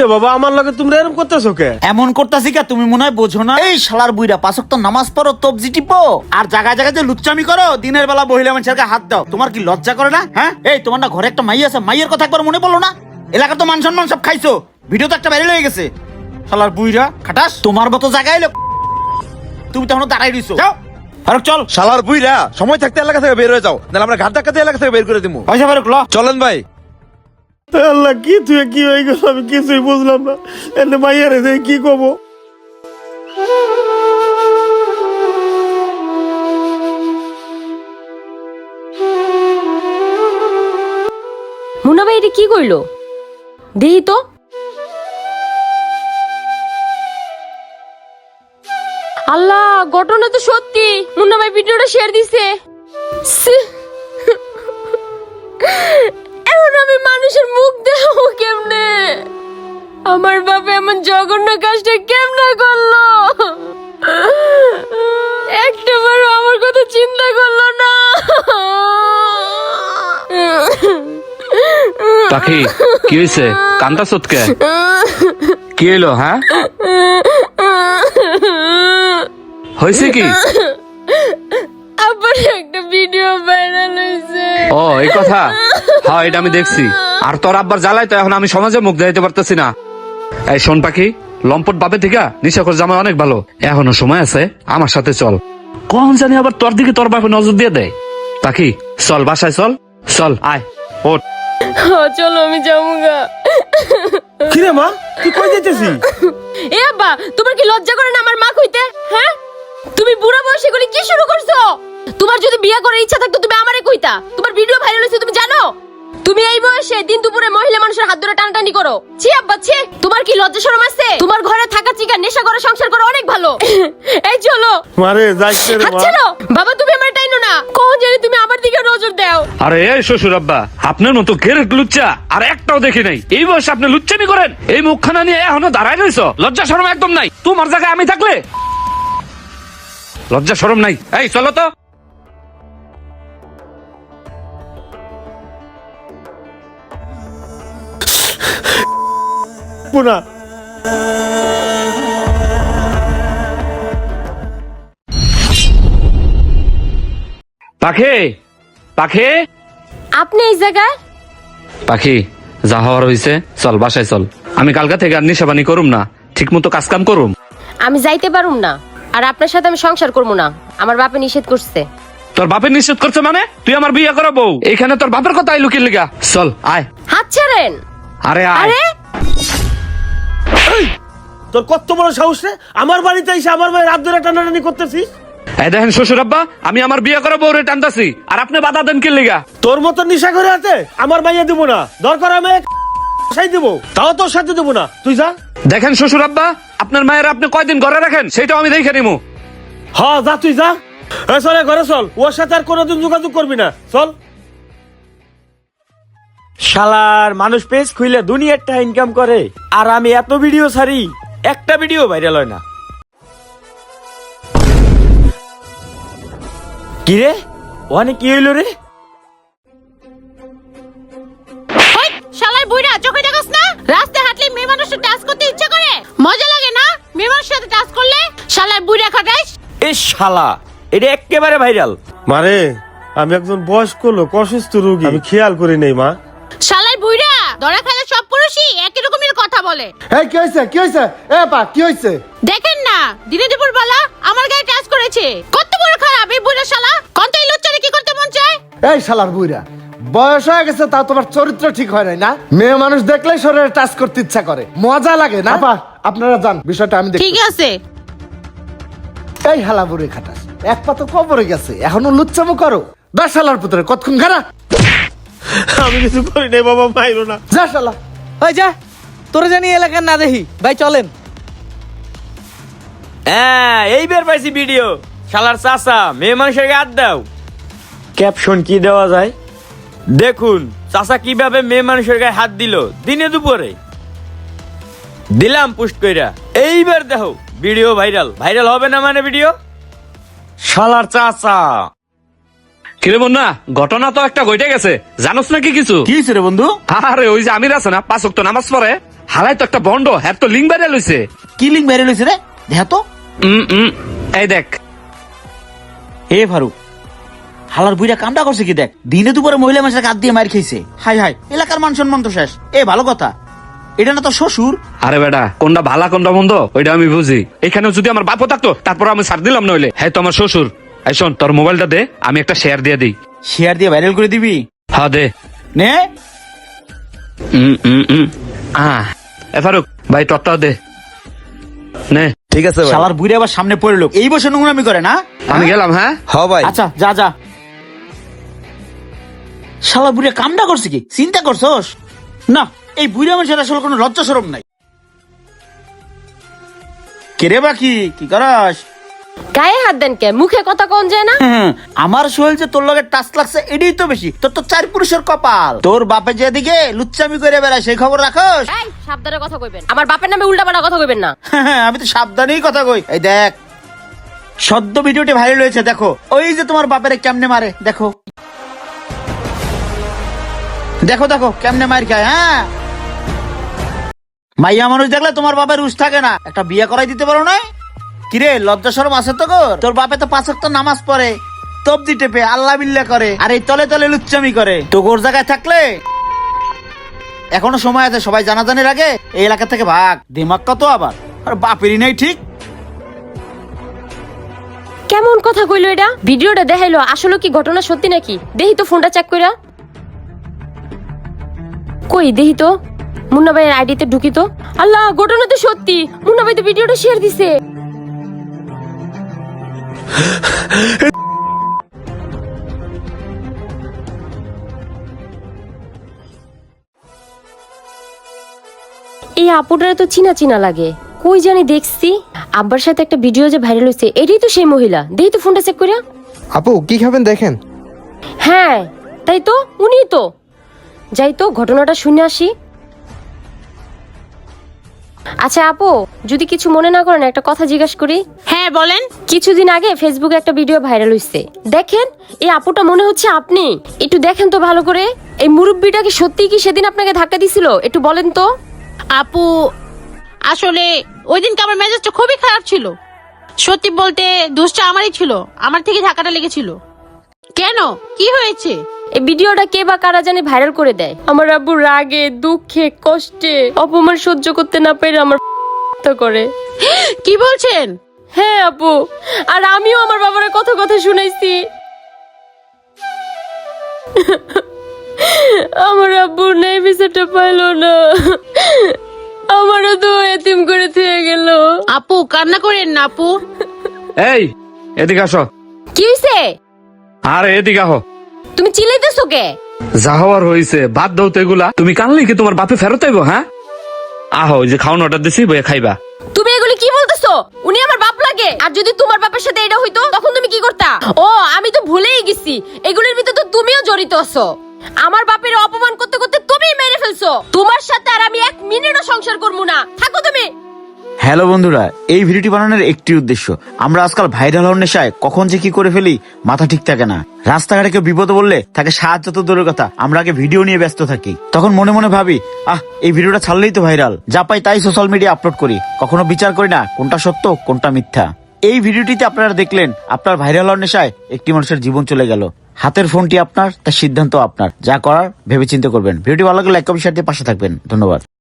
রে বাবা, আমার লগে তোমরা এরকম করতেছো কে? এমন করতাছি কে তুমি মনে হয় বোঝো না? এই শালার বুইরা 5 ওয়াক্ত নামাজ পড়ো, তবজি টিপো, আর জায়গায় জায়গায় যে লুচ্চামি করো, দিনের বেলা মহিলা মানুষের গায়ে হাত দাও। তোমার কি লজ্জা করে না? হ্যাঁ, এই তোমার না ঘরে একটা মাই আছে, মাইয়ের কথা একবার মনে পড়লো না? এলাকার তো মান সম্মান সব খাইছো, ভিডিও তো একটা বাইরে হয়ে গেছে। শালার বুইরা খাটাস, তোমার মতো জায়গায় এলো তুমি তখন দাঁড়াই রইছো। যাও ফারুক চল। শালার বুইরা, সময় থাকতে এলাকা থেকে বের হয়ে যাও, নাহলে আমরা ঘাট ধাক্কাতে এলাকা থেকে বের করে দিবো। পয়সা ফারুক ল। চলেন ভাই। আল্লাহ, কি তুই কি হয়ে গেল আমি কিছুই বুঝলাম না। এনে মাইয়ারে যে কি কব? মুন্না ভাই এটা কি কইলো দেহি তো। আল্লাহ, ঘটনা তো সত্যি। মুন্না ভাই ভিডিওটা শেয়ার দিছে। এখন আমি মানুষের মুখ দেখাবো কেমনে? আমার বাবা এমন জঘন্য কাজটা কেমনে করলো? একটাবারও আমার কথা চিন্তা করলো না। পাখি, কি হয়েছে? কান্দা সৎকে কি এলো? হ্যাঁ, হয়েছে কি? আবার একটা ভিডিও ভাইরাল হয়েছে। ও এই কথা? হ্যাঁ, এটা আমি দেখছি। আর তোর আব্বার জ্বালায় তো এখন আমি সমাজে মুখ দেখাইতে পারতেছি না। এই শোন পাখি, লম্পট বাপে থেকে নিশাখর জামাই অনেক ভালো। এখনো সময় আছে, আমার সাথে চল। কখন জানি আবার তোর দিকে তোর বাপে নজর দিয়ে দেয়। পাখি চল, বাসায় চল। চল আয়, ওঠ। চলো আমি যাবো। কি রে মা, তুই কই যাইতেছি? এ আব্বা, তোমার কি লজ্জা করে না আমার মা কইতে? হ্যাঁ, তুমি বুড়া বয়সে এগুলি কি শুরু করছো? তোমার যদি বিয়ে করার ইচ্ছা থাকতো তুমি আমারে কইতা। তোমার ভিডিও ভাইরাল হইছে তুমি জানো? তুমি এই বয়সে দিন দুপুরে মহিলা মানুষের হাত ধরে টানাটানি করো। ছি আব্বা ছি, তোমার কি লজ্জা শরম আছে? তোমার ঘরে থাকা চিকা নেশা করে সংসার করা অনেক ভালো। এই চলো। মারে যাইস রে মা। আচ্ছা বাবা, তুমি আমার টাইনো না, কখন জানি তুমি আমার দিকে নজর দাও। আরে এই শ্বশুর আব্বা, আপনার মতো গেরেট লুচ্চা আর একটাও দেখি নাই। এই বয়সে আপনি লুচ্চামি করেন? এই মুখখানা নিয়ে এখনো দাঁড়ায় রয়েছ? লজ্জা শরম একদম নাই? তোমার জায়গায় আমি থাকলে লজ্জা শরম নাই? এই চলো তো। পুনা পাখি, পাখি, আপনি এই জায়গায়? পাখি যা হওয়ার হয়েছে চল, বাসায় চল। আমি কালকা থেকে আর নিশাবানি করুম না, ঠিক মতো কাজ কাম করুম। আমি যাইতে পারুম না, আর আপনার সাথে আমি সংসার করবো না। আমার বাপে নিষেধ করছে। তোর বাপের নিষেধ করছে মানে? তুই আমার বিয়ে করাবো? এখানে তোর বাপের কথা আইলু কি লিগা? চল আয়। হাত ছাড়েন। আরে আয়। আরে তোর কত বড় সাহস রে, আমার বাড়িতে এসে আমার ভাই রাত ধরে টানাটানি করতেছিস? এই দেখেন শ্বশুর আব্বা, আমি আমার বিয়ে করাবো রে টানতাছি, আর আপনি বাধা দেন কি লিগা? তোর মতো নিশা করে আছে আমার মাইয়া দিব না, দরকার আমি সাই দিব, তাও তোর সাথে দেবো না। তুই যা। দেখেন শ্বশুর আব্বা, আপনার মায়ের আপনি কয়দিন ঘরে রাখেন সেটাও আমি দেখে নিমু। হ্যাঁ যা, তুই যা। চলে ঘরে চল, ওর সাথে আর কোনোদিন যোগাযোগ করবি না। চল। শালার মানুষ পেজ খুইলে দুনিয়ারটা ইনকাম করে, আর আমি এত ভিডিও ছাড়ি, একটা ভিডিও ভাইরাল হয় না। কি রে, ওখানে কি হইলো রে? ওই শালার বুইড়া, চোখে দেখোস না? রাস্তায় হাঁটলে মেয়ে মানুষের টাচ করতে ইচ্ছা করে? মজা লাগে না মেয়ে মানুষের সাথে টাচ করলে? শালার বুইড়া খাটাইস। এ শালা, এটা একেবারে ভাইরাল। মারে, আমি একজন বয়স্ক লোক, অসুস্থ রোগী, আমি খেয়াল করি নাই মা। শালার বুইড়া, ধরা খেলে সব পুরুষই একই রকমের কথা বলে। এই কি হইছে? কি হইছে? এ পা কি হইছে? দেখেন না, দিনে দুপুর বেলা আমার গায়ে টাচ করেছে। কত বড় খারাপ এই বুইড়া শালা। কোন তো এই লুচ্চারে কি করতে মন চায়? এই শালার বুইরা, বয়স হয়ে গেছে তাও তোমার চরিত্র ঠিক হয় নাই না? মেয়ে মানুষ দেখলেই শরীরে টাচ করতে ইচ্ছা করে, মজা লাগে না? আপা আপনারা যান, বিষয়টা আমি দেখি। ঠিক আছে। এই হালা বুড়ি খাটাস, এক পা তো কবরে গেছে, এখনো লুচ্চামো করো? দশ শালার পুত্রে কতক্ষণ খারা? আমি কিছু করি নাই বাবা, মাইরো না। যা শালা। ওই যা, তোরা জানি এলাকার না দেখি। ভাই চলেন। হ্যাঁ, এইবার পাইছি ভিডিও। শালার চাচা মেয়ে মানুষের গায়ে হাত দাও। ক্যাপশন কি দেওয়া যায় দেখুন, চাচা কিভাবে মেয়ে মানুষের গায়ে হাত দিল দিনে দুপুরে। দিলাম পোস্ট কইরা। এইবার দেখো ভিডিও ভাইরাল। ভাইরাল হবে না মানে ভিডিও? শালার চাচা। কিরে বন্যা, ঘটনা তো একটা ঘটে গেছে, জানোস নাকি কিছু? কি হয়েছে রে বন্ধু? আরে ওই যে আমির আছে না, 5 ওয়াক্ত নামাজ পড়ে, হালাই তো একটা বন্ড, হ্যাঁ তো লিঙ্ক বাইরে লইছে। কি লিঙ্ক বেরিয়ে লইছে রে? দেখা তো। এই দেখ। হে ফারুক, হালার বুইরা কামটা করছে কি দেখ, দিনে দুপুরে মহিলা মানুষের হাত দিয়ে মার খেয়েছে। হাই হাই, এলাকার মান সম্মান তো শেষ। ভালো কথা, এটা না তো শ্বশুর। আরে বেটা, কোনটা ভালা কোনটা মন্দ ওইটা আমি বুঝি। এখানে যদি আমার বাপও থাকতো তারপর আমি ছাড় দিলাম, নইলে হ্যাঁ তো আমার শ্বশুর। এই শোন, তোর মোবাইলটা দে, আমি একটা শেয়ার দিয়ে দিই। শেয়ার দিয়ে ভাইরাল করে দিবি? হ্যাঁ দে। নে। এ ফারুক ভাই, টটটাও দে। নে। ঠিক আছে ভাই। শালার বুইরা আবার সামনে পড়ে লোক এই বসে নোংরামি করে না। আমি গেলাম। হ্যাঁ ভাই। আচ্ছা যা যা। শালা বুড়িয়া কামটা করছে কি, চিন্তা করছস? না, এই বুড়িয়া মানুষের আসলে কোনো লজ্জা শরম নাই। কেরে বাকি কি করাস? গায়ে হাত দেন কে? মুখে কথা কোন যায় না? আমার শরীর যে তোর লগে টাচ লাগছে এটাই তো বেশি। তোর তো 4 পুরুষের কপাল। তোর বাপে যেদিকে লুচ্চামি করে বেড়ায় সেই খবর রাখস? এই সাবধানে কথা কইবেন, আমার বাপের নামে উল্টাপাল্টা কথা কইবেন না। আমি তো সাবধানেই কথা কই। এই দেখ, সদ্য ভিডিওটি ভাইরাল হয়েছে, দেখো। ওই যে তোমার বাপের কেমনে মারে, দেখো দেখো দেখো কেমনে মার খায়। হ্যাঁ, মাইয়া মানুষ দেখলে তোমার বাপের রুশ থাকে না। একটা বিয়ে করাই দিতে পারো না? কিরে, লজ্জা শরম আছে তো গোর? তোর বাপে তো 5 ওয়াক্ত নামাজ পড়ে, তবজি টেপে, আল্লাহ বিল্লাহ করে, আর এই তলে তলে লুচ্চামি করে। তো গোর জায়গায় থাকলে এখনো সময় আছে, সবাই জানাজানির আগে এই এলাকা থেকে ভাগ। দিমাগ কত আবার, আর বাপেরই নাই ঠিক। কেমন কথা কইলো এটা? ভিডিওটা দেখাইলো, আসলে কি ঘটনা সত্যি নাকি? দেখি তো ফোনটা চেক কইরা। কই দেখি তো, মুন্না ভাইয়ের আইডিতে ঢুকি তো। আল্লাহ, ঘটনা তো সত্যি। মুন্না ভাই তো ভিডিওটা শেয়ার দিছে। এই আপুটারে তো চিনা চিনা লাগে, কই জানি দেখছি। আব্বার সাথে একটা ভিডিও যে ভাইরাল হয়েছে, এটাই তো সেই মহিলা। দেখি তো ফোনটা চেক কইরা। আপু কি খাবেন দেখেন? হ্যাঁ তাই তো, উনি তো। যাই তো ঘটনাটা শুনে আসি। আচ্ছা আপু, যদি কিছু মনে না করেন একটা কথা জিজ্ঞাসা করি। হ্যাঁ বলেন। কিছুদিন আগে ফেসবুকে একটা ভিডিও ভাইরাল হয়েছে, দেখেন এই আপুটা মনে হচ্ছে আপনি। একটু দেখেন তো ভালো করে, এই মুরব্বিটা কি সত্যি কি সেদিন আপনাকে ধাক্কা দিছিল? একটু বলেন তো। আপু আসলে ওই দিনকে আমার মেজাজটা খুবই খারাপ ছিল। সত্যি বলতে দোষটা আমারই ছিল, আমার থেকে ধাক্কাটা লেগেছিল। কেন, কি হয়েছে? এই ভিডিওটা কে বা কারা জানি ভাইরাল করে দেয়। আমার আব্বু রাগে, দুঃখে, কষ্টে, অপমান সহ্য করতে না পেরে আমার করে। কি বলছেন? হ্যাঁ আপু, আর আমিও আমার বাবার কথা কথা শুনাইছি। আমার আব্বু নেই বিচারটা পাইলো না, আমারও তো এতিম করে থেকে গেল। আপু কান্না করেন না আপু। এই এদিকে আসো। কি হইছে? আরে এদিকে আহো। তুমি চিল্লাইতেছো কে? যা হওয়ার হয়েছে, বাদ দাও তো এগুলা। তুমি কানলে কি তোমার বাপে ফেরত আইবো? হ্যাঁ আহো, ওই যে খাওয়ানো অর্ডার দিছি, বইয়া খাইবা। তুমি এগুলি কি বলতেছো? উনি আমার বাপ লাগে, আর যদি তোমার বাপের সাথে এটা হইতো তখন তুমি কি করতা? ও আমি তো ভুলেই গেছি, এগুলির ভিতরে তো তুমিও জড়িত আছো। আমার বাপের অপমান করতে করতে তুমি মেরে ফেলছো। তোমার সাথে আর আমি 1 মিনিটও সংসার করবো না, থাকো তুমি। হ্যালো বন্ধুরা, এই ভিডিওটি বানানোর একটি উদ্দেশ্য, আমরা আজকাল ভাইরাল হওয়ার নেশায় কখন যে কি করে ফেলি মাথা ঠিক থাকে না। রাস্তাঘাটে কেউ বিপদে বললে তাকে সাহায্য তো দূরের কথা, আমরা আগে ভিডিও নিয়ে ব্যস্ত থাকি। তখন মনে মনে ভাবি, এই ভিডিওটা ছাড়লেই তো ভাইরাল, যা পাই তাই সোশ্যাল মিডিয়া আপলোড করি। কখনো বিচার করি না কোনটা সত্য কোনটা মিথ্যা। এই ভিডিওটিতে আপনারা দেখলেন আপনার ভাইরাল হওয়ার নেশায় একটি মানুষের জীবন চলে গেল। হাতের ফোনটি আপনার, তার সিদ্ধান্ত আপনার। যা করার ভেবে চিন্তা করবেন। ভিডিওটি ভালো লাগলে লাইক কমেন্ট শেয়ার দিয়ে পাশে থাকবেন। ধন্যবাদ।